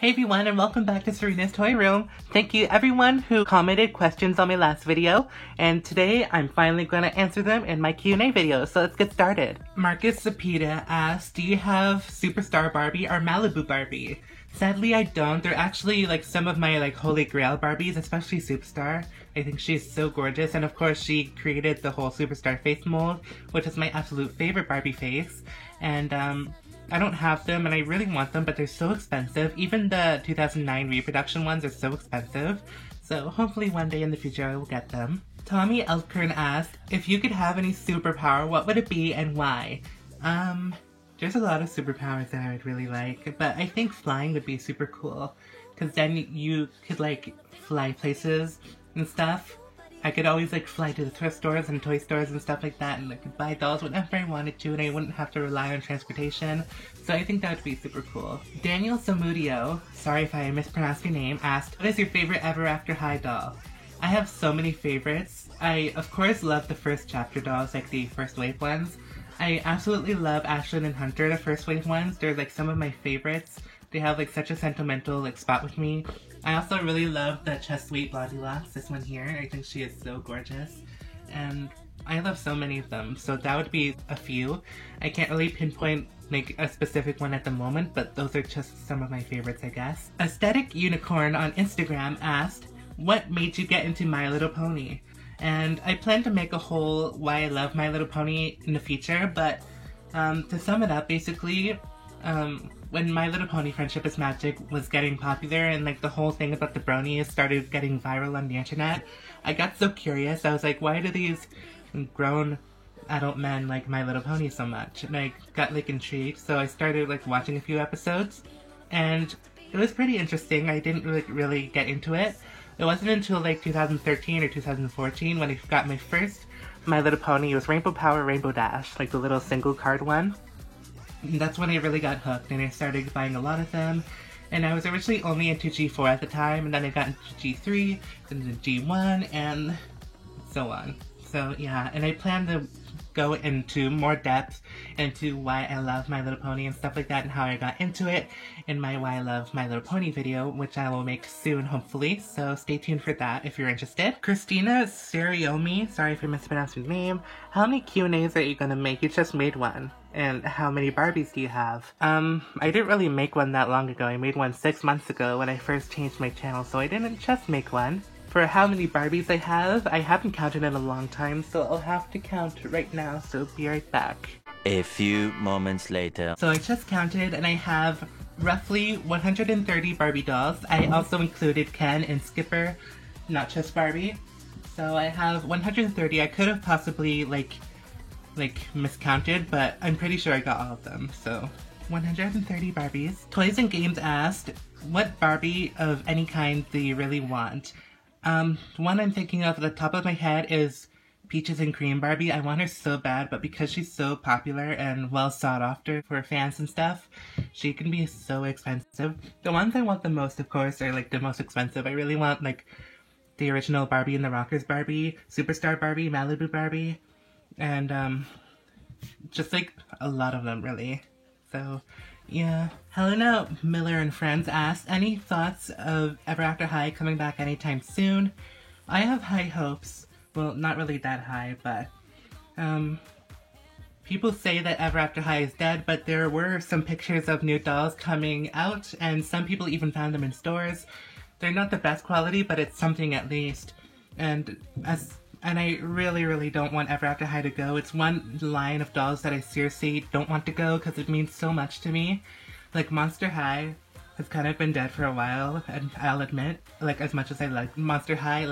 Hey everyone, and welcome back to Serena's Toy Room. Thank you everyone who commented questions on my last video, and today I'm finally going to answer them in my Q&A video, so let's get started. Marcus Zapita asked, do you have Superstar Barbie or Malibu Barbie? Sadly I don't. They're actually like some of my holy grail Barbies, especially Superstar. I think she's so gorgeous, and of course she created the whole Superstar face mold, which is my absolute favorite Barbie face, and I don't have them and I really want them, but they're so expensive. Even the 2009 reproduction ones are so expensive. So hopefully one day in the future I will get them. Tommy Elkern asked, if you could have any superpower, what would it be and why? There's a lot of superpowers that I would really like, but I think flying would be super cool. Because then you could fly places and stuff. I could always fly to the thrift stores and toy stores and stuff like that, and buy dolls whenever I wanted to, and I wouldn't have to rely on transportation. So I think that would be super cool. Daniel Samudio, sorry if I mispronounced your name, asked, what is your favorite Ever After High doll? I have so many favorites. I of course love the first chapter dolls, the first wave ones. I absolutely love Ashlyn and Hunter, the first wave ones. They're some of my favorites. They have such a sentimental spot with me. I also really love the Chest Sweet Blondie Locks, this one here. I think she is so gorgeous. And I love so many of them, so that would be a few. I can't really pinpoint a specific one at the moment, but those are just some of my favorites, I guess. Aesthetic Unicorn on Instagram asked, what made you get into My Little Pony? And I plan to make a whole why I love My Little Pony in the future, but to sum it up, basically, when My Little Pony Friendship is Magic was getting popular and the whole thing about the bronies started getting viral on the internet, I got so curious. I was like, why do these grown adult men like My Little Pony so much? And I got intrigued, so I started watching a few episodes, and it was pretty interesting. I didn't really get into it. It wasn't until 2013 or 2014 when I got my first My Little Pony. It was Rainbow Power, Rainbow Dash, the little single card one. And that's when I really got hooked, and I started buying a lot of them. And I was originally only into G4 at the time, and then I got into G3, then to G1, and so on. So yeah, and I plan to go into more depth into why I love My Little Pony and stuff like that, and how I got into it in my Why I Love My Little Pony video, which I will make soon, hopefully, so stay tuned for that if you're interested. Christina Seriomi, sorry if I mispronounced your name, how many Q&As are you gonna make? You just made one. And how many Barbies do you have? I didn't really make one that long ago. I made one 6 months ago when I first changed my channel, so I didn't just make one. For how many Barbies I haven't counted in a long time, so I'll have to count right now, so be right back. A few moments later. So I just counted, and I have roughly 130 Barbie dolls. I also included Ken and Skipper, not just Barbie. So I have 130. I could have possibly, miscounted, but I'm pretty sure I got all of them, so 130 Barbies. Toys and Games asked, what Barbie of any kind do you really want? One I'm thinking of at the top of my head is Peaches and Cream Barbie. I want her so bad, but because she's so popular and well sought after for fans and stuff, she can be so expensive. The ones I want the most, of course, are the most expensive. I really want the original Barbie and the Rockers Barbie, Superstar Barbie, Malibu Barbie, and just a lot of them, really. So yeah. Helena Miller and Friends asked, any thoughts of Ever After High coming back anytime soon? I have high hopes. Well, not really that high, but people say that Ever After High is dead, but there were some pictures of new dolls coming out, and some people even found them in stores. They're not the best quality, but it's something at least. And I really, really don't want Ever After High to go. It's one line of dolls that I seriously don't want to go because it means so much to me. Monster High has kind of been dead for a while, and I'll admit, as much as I like Monster High,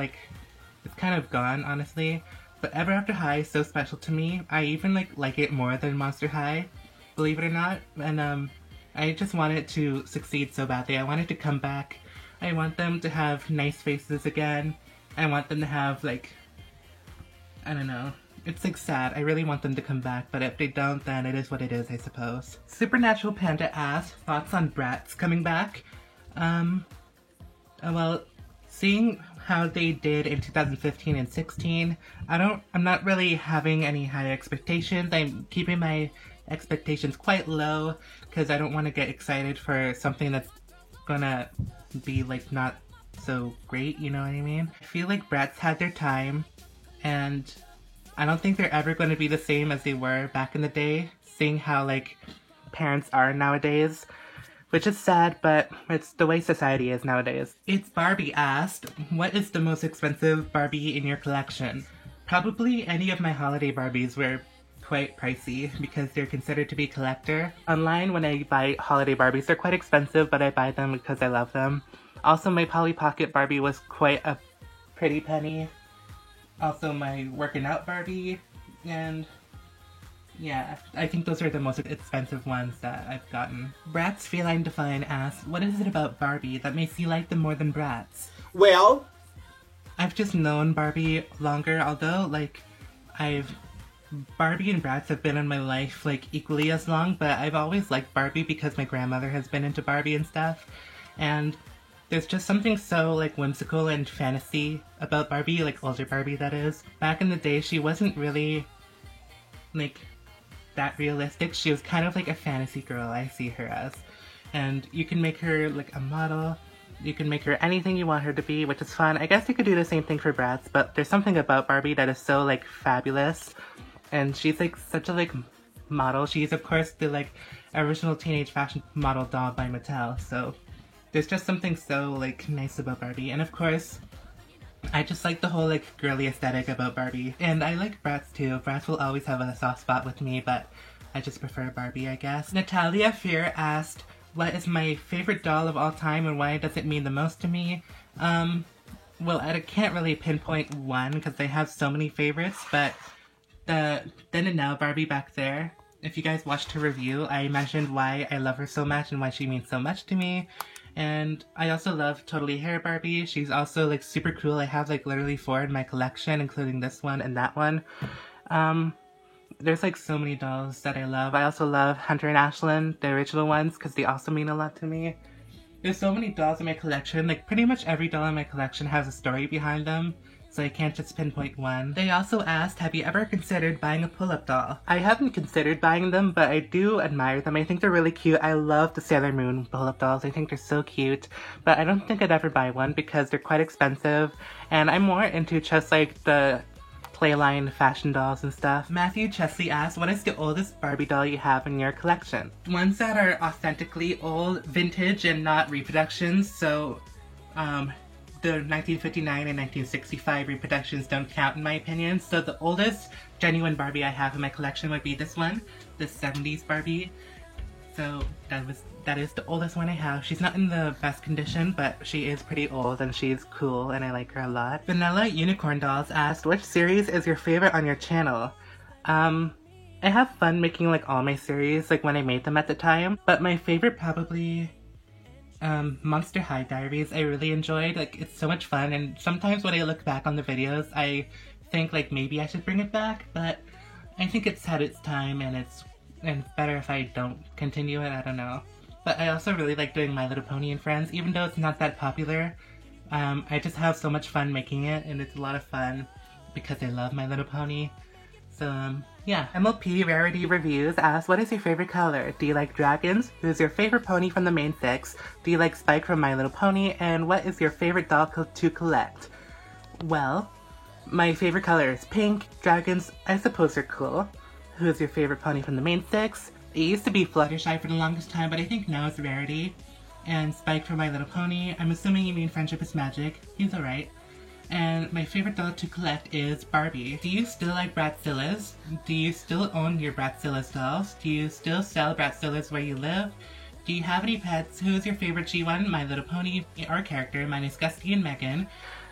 it's kind of gone, honestly. But Ever After High is so special to me. I even like it more than Monster High, believe it or not. And I just want it to succeed so badly. I want it to come back. I want them to have nice faces again. I want them to have I don't know. It's sad. I really want them to come back, but if they don't, then it is what it is, I suppose. Supernatural Panda asked, thoughts on Brats coming back? Well, seeing how they did in 2015 and 16, I'm not really having any high expectations. I'm keeping my expectations quite low, because I don't want to get excited for something that's gonna be like not so great, you know what I mean? I feel like Bratz had their time, and I don't think they're ever going to be the same as they were back in the day, seeing how like parents are nowadays, which is sad, but it's the way society is nowadays. It's Barbie asked, what is the most expensive Barbie in your collection? Probably any of my holiday Barbies were quite pricey because they're considered to be collector. Online, when I buy holiday Barbies, they're quite expensive, but I buy them because I love them. Also, my Polly Pocket Barbie was quite a pretty penny. Also, my working out Barbie, and yeah, I think those are the most expensive ones that I've gotten. Brats Feline Define asks, what is it about Barbie that makes you like them more than Bratz? Well, I've just known Barbie longer, although like Barbie and Bratz have been in my life like equally as long, but I've always liked Barbie because my grandmother has been into Barbie and stuff, and there's just something so like whimsical and fantasy about Barbie, like older Barbie that is. Back in the day, she wasn't really like that realistic. She was kind of like a fantasy girl, I see her as. And you can make her like a model, you can make her anything you want her to be, which is fun. I guess you could do the same thing for Bratz, but there's something about Barbie that is so like fabulous. And she's like such a like model. She's of course the like original teenage fashion model doll by Mattel, so there's just something so like nice about Barbie. And of course, I just like the whole like girly aesthetic about Barbie. And I like Bratz too. Bratz will always have a soft spot with me, but I just prefer Barbie, I guess. Natalia Fear asked, what is my favorite doll of all time and why does it mean the most to me? Well, I can't really pinpoint one because I have so many favorites, but the Then and Now Barbie back there, if you guys watched her review, I mentioned why I love her so much and why she means so much to me. And I also love Totally Hair Barbie. She's also like super cool. I have like literally 4 in my collection, including this one and that one. There's like so many dolls that I love. I also love Hunter and Ashlyn, the original ones, because they also mean a lot to me. There's so many dolls in my collection. Like pretty much every doll in my collection has a story behind them, so I can't just pinpoint one. They also asked, have you ever considered buying a pull-up doll? I haven't considered buying them, but I do admire them. I think they're really cute. I love the Sailor Moon pull-up dolls. I think they're so cute, but I don't think I'd ever buy one because they're quite expensive, and I'm more into just like the Playline fashion dolls and stuff. Matthew Chesley asked, what is the oldest Barbie doll you have in your collection? Ones that are authentically old, vintage, and not reproductions, so the 1959 and 1965 reproductions don't count in my opinion. So the oldest genuine Barbie I have in my collection would be this one, the 70s Barbie. So that is the oldest one I have. She's not in the best condition, but she is pretty old and she's cool and I like her a lot. Vanilla Unicorn Dolls asked, which series is your favorite on your channel? I have fun making like all my series, like when I made them at the time, but my favorite probably Monster High Diaries. I really enjoyed, like it's so much fun, and sometimes when I look back on the videos I think like maybe I should bring it back, but I think it's had its time and it's better if I don't continue it, I don't know. But I also really like doing My Little Pony and Friends, even though it's not that popular. I just have so much fun making it, and it's a lot of fun because I love My Little Pony. So yeah. MLP Rarity Reviews asks, what is your favorite color? Do you like dragons? Who's your favorite pony from the main 6? Do you like Spike from My Little Pony? And what is your favorite doll to collect? Well, my favorite color is pink. Dragons, I suppose, are cool. Who's your favorite pony from the main 6? It used to be Fluttershy for the longest time, but I think now it's Rarity. And Spike from My Little Pony. I'm assuming you mean Friendship is Magic. He's alright. And my favorite doll to collect is Barbie. Do you still like Bratzillas? Do you still own your Bratzillas dolls? Do you still sell Bratzillas where you live? Do you have any pets? Who is your favorite G1, My Little Pony, or character? Mine is Gusty and Megan.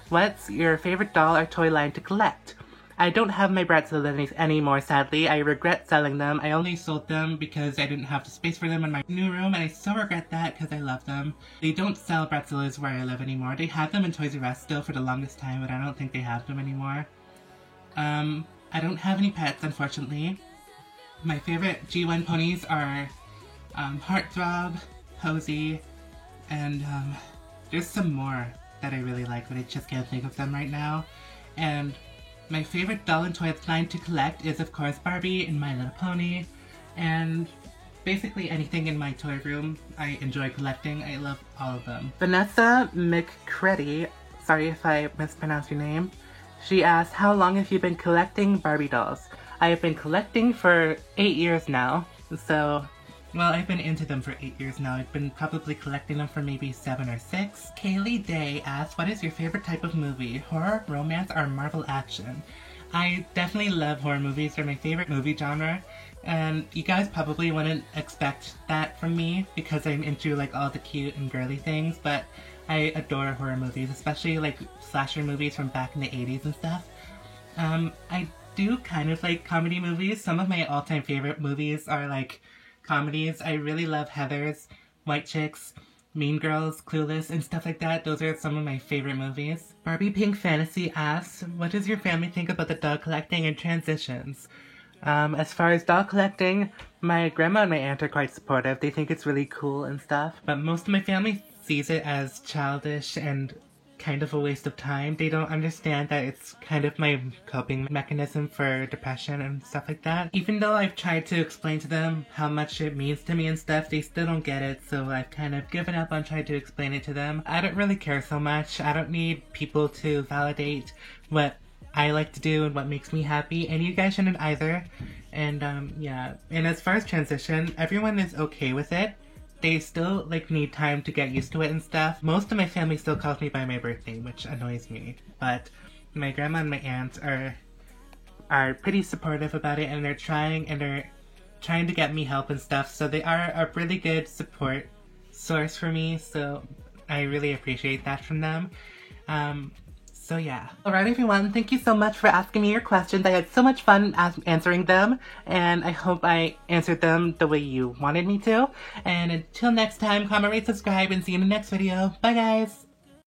What's your favorite doll or toy line to collect? I don't have my Bratzillas anymore, sadly. I regret selling them. I only sold them because I didn't have the space for them in my new room, and I so regret that because I love them. They don't sell Bratzillas where I live anymore. They had them in Toys R Us still for the longest time, but I don't think they have them anymore. I don't have any pets, unfortunately. My favorite G1 ponies are Heartthrob, Posey, and there's some more that I really like, but I just can't think of them right now. And my favorite doll and toy line to collect is, of course, Barbie and My Little Pony. And basically anything in my toy room I enjoy collecting. I love all of them. Vanessa McCready, sorry if I mispronounced your name, she asked, how long have you been collecting Barbie dolls? I have been collecting for 8 years now, so... Well, I've been into them for 8 years now. I've been probably collecting them for maybe 7 or 6. Kaylee Day asked, what is your favorite type of movie? Horror, romance, or Marvel action? I definitely love horror movies. They're my favorite movie genre. And you guys probably wouldn't expect that from me because I'm into like all the cute and girly things, but I adore horror movies, especially like slasher movies from back in the 80s and stuff. I do kind of like comedy movies. Some of my all-time favorite movies are like comedies. I really love Heathers, White Chicks, Mean Girls, Clueless, and stuff like that. Those are some of my favorite movies. Barbie Pink Fantasy asks, what does your family think about the doll collecting and transitions? As far as doll collecting, my grandma and my aunt are quite supportive. They think it's really cool and stuff. But most of my family sees it as childish and kind of a waste of time. They don't understand that it's kind of my coping mechanism for depression and stuff like that. Even though I've tried to explain to them how much it means to me and stuff, they still don't get it, so I've kind of given up on trying to explain it to them. I don't really care so much. I don't need people to validate what I like to do and what makes me happy, and you guys shouldn't either. And yeah, and as far as transition, everyone is okay with it. They still like need time to get used to it and stuff. Most of my family still calls me by my birthday, which annoys me. But my grandma and my aunt are pretty supportive about it, and they're trying to get me help and stuff. So they are a really good support source for me. So I really appreciate that from them. So yeah. Alright everyone, thank you so much for asking me your questions. I had so much fun answering them, and I hope I answered them the way you wanted me to. And until next time, comment, rate, subscribe, and see you in the next video. Bye guys!